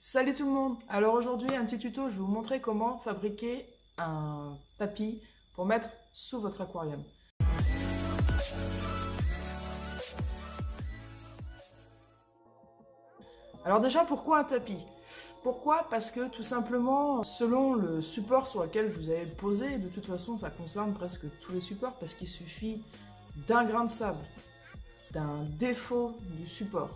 Salut tout le monde! Alors aujourd'hui, un petit tuto, je vais vous montrer comment fabriquer un tapis pour mettre sous votre aquarium. Alors déjà, pourquoi un tapis? Pourquoi? Parce que tout simplement, selon le support sur lequel vous allez le poser, de toute façon, ça concerne presque tous les supports, parce qu'il suffit d'un grain de sable, d'un défaut du support.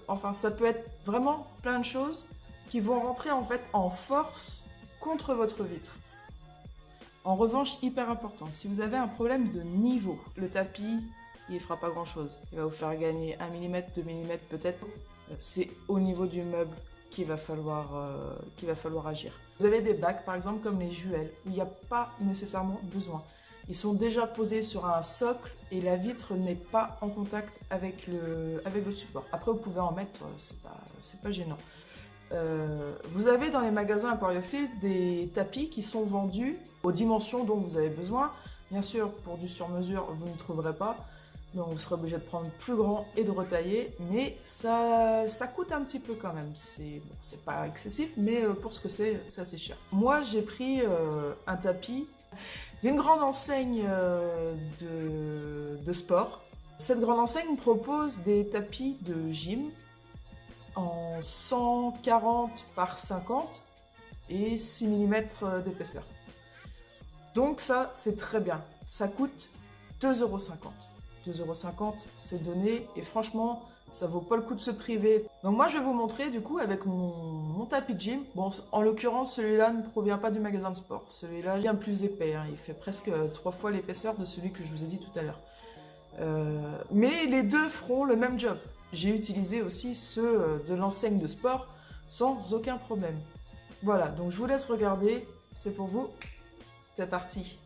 Enfin, ça peut être vraiment plein de choses qui vont rentrer en fait en force contre votre vitre. En revanche, hyper important, si vous avez un problème de niveau, le tapis, il ne fera pas grand chose. Il va vous faire gagner 1 mm, 2 mm peut-être. C'est au niveau du meuble qu'il va falloir agir. Vous avez des bacs par exemple comme les Juel, où il n'y a pas nécessairement besoin. Ils sont déjà posés sur un socle et la vitre n'est pas en contact avec le support. Après, vous pouvez en mettre, c'est pas gênant. Vous avez dans les magasins aquariophiles des tapis qui sont vendus aux dimensions dont vous avez besoin. Bien sûr, pour du sur-mesure, vous ne trouverez pas. Donc vous serez obligé de prendre plus grand et de retailler. Mais ça coûte un petit peu quand même. C'est pas excessif, mais pour ce que c'est assez cher. Moi, j'ai pris un tapis d'une grande enseigne de sport. Cette grande enseigne propose des tapis de gym en 140 par 50 et 6 mm d'épaisseur. Donc ça, c'est très bien. Ça coûte 2,50 €. 2,50 €, c'est donné et franchement, ça vaut pas le coup de se priver. Donc moi, je vais vous montrer du coup avec mon tapis de gym. Bon, en l'occurrence, celui-là ne provient pas du magasin de sport. Celui-là est bien plus épais. Hein. Il fait presque 3 fois l'épaisseur de celui que je vous ai dit tout à l'heure. Mais les deux feront le même job. J'ai utilisé aussi ceux de l'enseigne de sport sans aucun problème. Voilà, donc je vous laisse regarder. C'est pour vous. C'est parti.